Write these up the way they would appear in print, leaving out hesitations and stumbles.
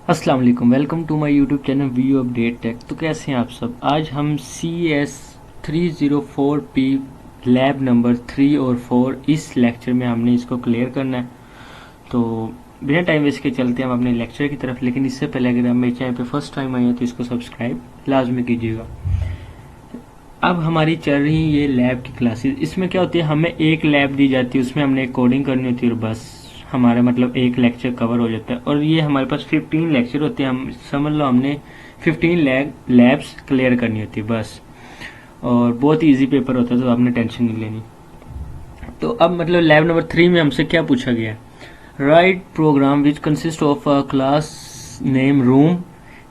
अस्सलाम वालेकुम, welcome to my YouTube channel VU update tech. तो कैसे हैं आप सब। आज हम CS304P लैब नंबर 3 और 4 इस लेक्चर में हमने इसको क्लियर करना है। तो बिना टाइम वेस्ट के चलते हैं हम अपने लेक्चर की तरफ। लेकिन इससे पहले अगर आप मेरे चैनल पे फर्स्ट टाइम आए हैं तो इसको सब्सक्राइब लाजमी कीजिएगा। अब हमारी चल रही ये लैब की क्लासेस। इसमें क्या होती है, हमें एक लैब दी जाती है, उसमें हमने कोडिंग करनी होती है और बस हमारा मतलब एक लेक्चर कवर हो जाता है। और ये हमारे पास 15 लेक्चर होते हैं, हम समझ लो हमने 15 लैब्स क्लियर करनी होती है बस। और बहुत इजी पेपर होता है, तो आपने टेंशन नहीं लेनी। तो अब मतलब लैब नंबर 3 में हमसे क्या पूछा गया है, write program which consist of a class name room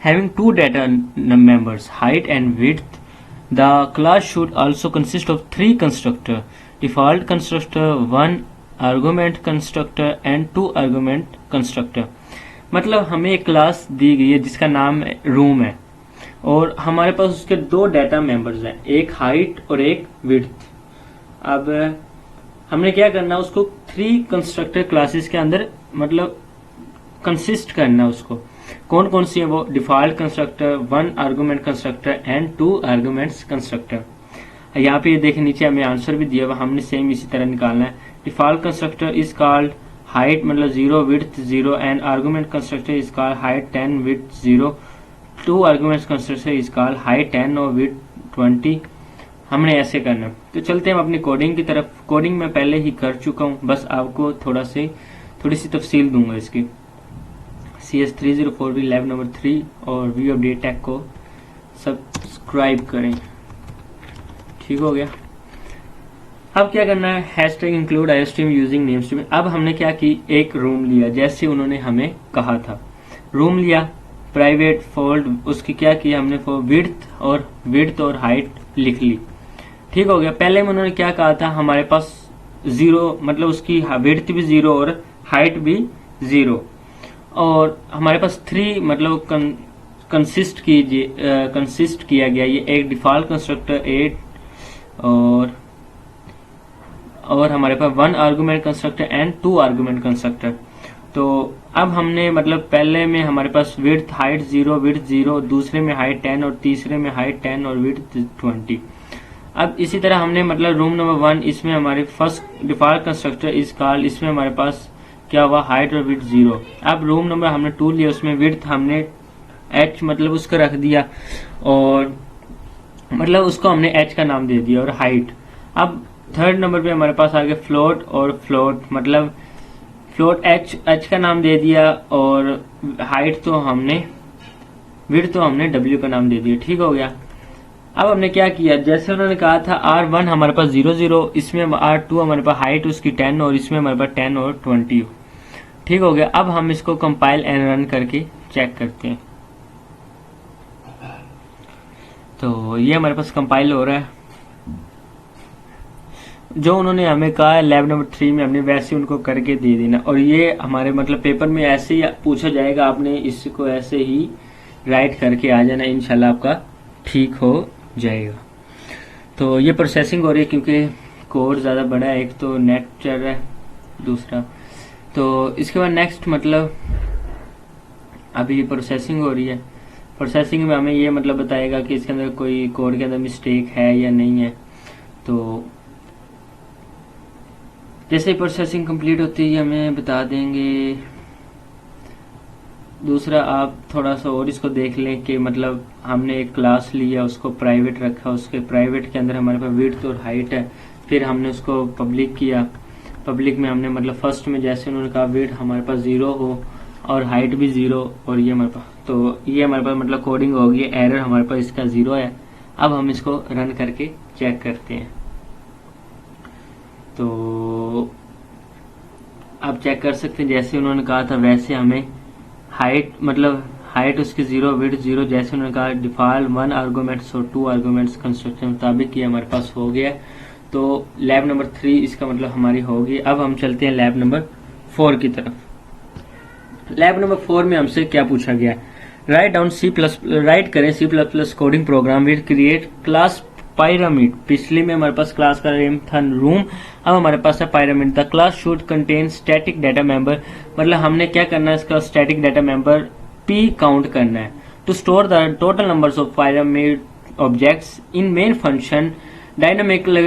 having two data members height and width. The class should also consist of 3 constructor, default constructor, 1 argument constructor and 2 argument constructor. मतलब हमें एक class दी गई है जिसका नाम room है और हमारे पास उसके 2 डाटा मेंबर्स हैं, एक हाइट और एक विड्थ. अब हमने क्या करना है, उसको 3 कंस्ट्रक्टर क्लासेस के अंदर मतलब कंसिस्ट करना है उसको. कौन कौन सी है वो, default constructor, 1 argument constructor and 2 arguments constructor. यहाँ पे ये देखिए नीचे हमें आंसर भी दिया हुआ, हमने सेम इसी तरह निकालना है. Default constructor is called height मतलब 0 width 0 and argument constructor is called height 10 width 0. 2 arguments constructor is called height 10 और विड्थ 20. हमने ऐसे करना. तो चलते हैं हम अपनी कोडिंग की तरफ. कोडिंग मैं पहले ही कर चुका हूँ, बस आपको थोड़ी सी तफसील दूंगा इसकी. CS304 भी लैब नंबर 3 और वीयू अपडेट टेक को सब्सक्राइब करें. ठीक हो गया. अब क्या करना है, hashtag include iostream using name stream. अब हमने क्या की, एक रूम लिया जैसे उन्होंने हमें कहा था. रूम लिया प्राइवेट फोल्ड, उसकी क्या किया हमने, विड्थ और हाइट लिख ली. ठीक हो गया. पहले में उन्होंने क्या कहा था, हमारे पास 0 मतलब उसकी विड्थ भी 0 और हाइट भी 0 और हमारे पास 3 मतलब कंसिस्ट किया गया. ये एक डिफॉल्ट कंस्ट्रक्टर 8 और हमारे पास 1 argument constructor and 2 argument constructor. तो अब हमने मतलब पहले में हमारे पास विड्थ हाइट 0 विड्थ 0, दूसरे में हाइट 10 और तीसरे में हाइट 10 और विड्थ 20. अब इसी तरह हमने मतलब रूम नंबर 1, इसमें हमारे फर्स्ट डिफॉल्ट कंस्ट्रक्टर इस कॉल, इसमें हमारे पास क्या हुआ, हाइट और विड्थ 0. अब रूम नंबर हमने 2 लिया, उसमें विड्थ हमने h मतलब उसको रख दिया और मतलब उसको हमने h का नाम दे दिया और हाइट. अब थर्ड नंबर पे हमारे पास आ गया फ्लोट और फ्लोट मतलब फ्लोट h का नाम दे दिया और हाइट तो हमने विड्थ तो हमने w का नाम दे दिया. ठीक हो गया. अब हमने क्या किया, जैसे उन्होंने कहा था R1 हमारे पास 0 0, इसमें R2 हमारे पास हाइट उसकी 10 और इसमें हमारे पास 10 और 20. ठीक हो गया. अब हम इसको कंपाइल एंड रन करके चेक करते हैं. तो ये हमारे पास कंपाइल हो रहा है. जो उन्होंने हमें कहा है लैब नंबर 3 में, हमने वैसे उनको करके दे देना. और ये हमारे मतलब पेपर में ऐसे ही पूछा जाएगा, आपने इसको ऐसे ही राइट करके आ जाना, इंशाल्लाह आपका ठीक हो जाएगा. तो ये प्रोसेसिंग हो रही है क्योंकि कोड ज़्यादा बड़ा है, एक तो नेट चल रहा है, दूसरा तो इसके बाद नेक्स्ट मतलब अभी ये प्रोसेसिंग हो रही है. प्रोसेसिंग में हमें ये मतलब बताएगा कि इसके अंदर कोई कोड के अंदर मिस्टेक है या नहीं है. तो जैसे ही प्रोसेसिंग कंप्लीट होती है हमें बता देंगे. दूसरा आप थोड़ा सा और इसको देख लें कि मतलब हमने एक क्लास लिया, उसको प्राइवेट रखा, उसके प्राइवेट के अंदर हमारे पास विड्थ और हाइट है, फिर हमने उसको पब्लिक किया. पब्लिक में हमने मतलब फर्स्ट में जैसे उन्होंने कहा विड्थ हमारे पास 0 हो और हाइट भी 0 और ये हमारे पास, तो ये हमारे पास मतलब कोडिंग होगी. एरर हमारे पास इसका 0 है. अब हम इसको रन करके चेक करते हैं. तो आप चेक कर सकते हैं जैसे उन्होंने कहा था वैसे हमें हाइट मतलब हाइट उसकी 0 विड्थ 0 जैसे उन्होंने कहा. डिफॉल्ट 1 आर्गुमेंट्स और 2 आर्गुमेंट्स कंस्ट्रक्शन मुताबिक ये हमारे पास हो गया. तो लैब नंबर 3 इसका मतलब हमारी होगी. अब हम चलते हैं लैब नंबर 4 की तरफ. लैब नंबर 4 में हमसे क्या पूछा गया, राइट करें C++ coding program with create class pyramid. पिछले में हमारे पास क्लास का नेम था रूम, अब हमारे पास है pyramid. The class should contain static data member, मतलब हमने क्या करना है, इसका static data member p count करना है। To store the total numbers of pyramid objects in main function dynamically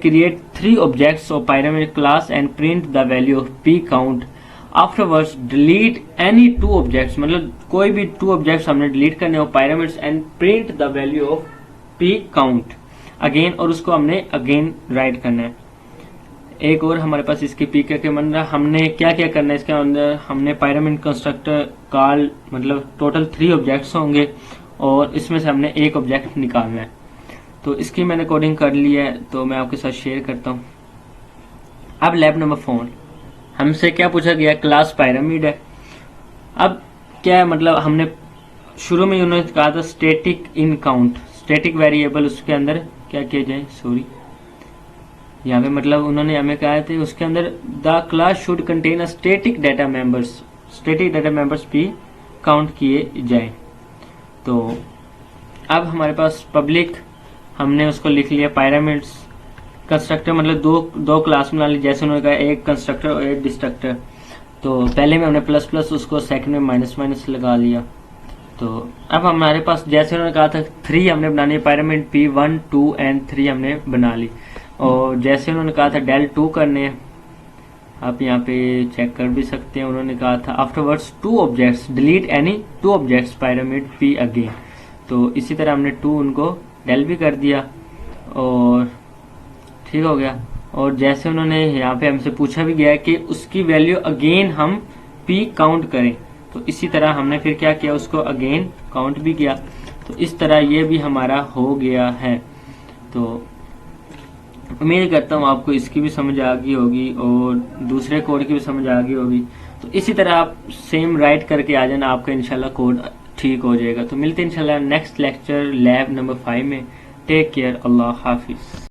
create 3 objects of pyramid class and print the value of p count. Afterwards delete any 2 objects, मतलब कोई भी 2 objects हमने delete करने हो pyramids and print the value of p count again, और उसको हमने again right करना है। एक और हमारे पास इसके पी के बन रहा, हमने क्या क्या करना है इसके अंदर, हमने pyramid कंस्ट्रक्टर कॉल, मतलब टोटल 3 ऑब्जेक्ट्स होंगे और इसमें से हमने एक ऑब्जेक्ट निकालना है। तो इसकी मैंने कोडिंग कर ली है, तो मैं आपके साथ शेयर करता हूँ। अब लैब नंबर 4 हमसे क्या पूछा गया, क्लास पायरामिड है। अब क्या है, मतलब हमने शुरू में उन्होंने कहा था स्टैटिक इन काउंट, स्टैटिक वेरिएबल उसके अंदर क्या किया जाए, सॉरी यहाँ पे मतलब उन्होंने हमें कहा था उसके अंदर the class should contain a static data members भी काउंट किए जाए। तो अब हमारे पास पब्लिक हमने उसको लिख लिया पायरामिड्स कंस्ट्रक्टर, मतलब दो क्लास बना ली, जैसे उन्होंने कहा एक कंस्ट्रक्टर और एक डिस्ट्रक्टर। तो पहले में हमने प्लस प्लस, उसको सेकंड में माइनस माइनस लगा लिया। तो अब हमारे पास जैसे उन्होंने कहा था 3 हमने बनानी है, पायरामिड P 1 2 एंड 3 हमने बना ली। और जैसे उन्होंने कहा था डेल 2 करने हैं, आप यहाँ पे चेक कर भी सकते हैं। उन्होंने कहा था afterwards 2 objects delete any 2 objects pyramid P again. तो इसी तरह हमने 2 उनको डेल भी कर दिया और ठीक हो गया। और जैसे उन्होंने यहाँ पे हमसे पूछा भी गया है कि उसकी वैल्यू अगेन हम P काउंट करें, तो इसी तरह हमने फिर क्या किया, उसको अगेन काउंट भी किया। तो इस तरह ये भी हमारा हो गया है। तो उम्मीद करता हूँ आपको इसकी भी समझ आ गई होगी और दूसरे कोड की भी समझ आ गई होगी। तो इसी तरह आप सेम राइट करके आ जाना, आपका इंशाल्लाह कोड ठीक हो जाएगा। तो मिलते हैं इंशाल्लाह नेक्स्ट लेक्चर लैब नंबर 5 में। टेक केयर, अल्लाह हाफिज।